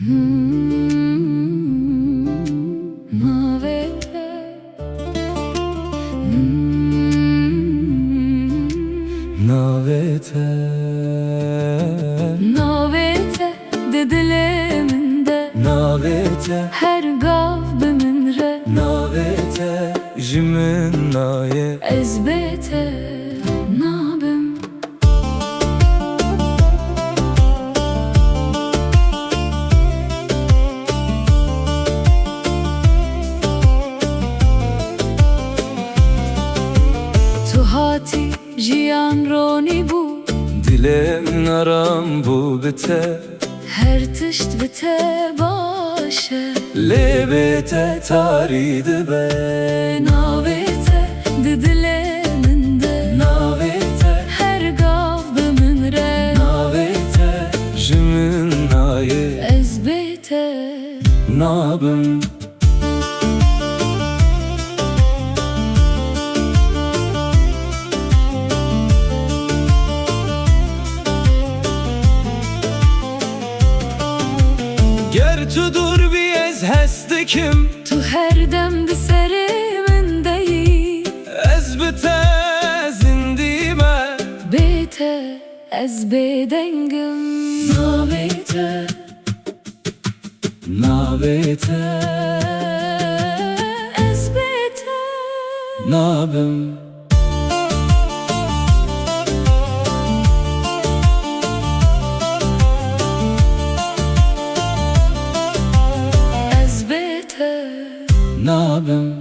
Navete Navete dedileminde Navete her gavbımın re Navete jimin naye ezbete nabım tuhati jiyan roni bu Dilem naram bu bite her tışt bite başe Lebete taridi be Navete dedileminde Navete her gavbımın re Navete jimin naye ezbete nabım Ger tu dur bi ez hestikim Tu her dem diserimindeyi Ez bite zindime Bete ez bedengim Navete Navete ez bete nabım ez bete nabım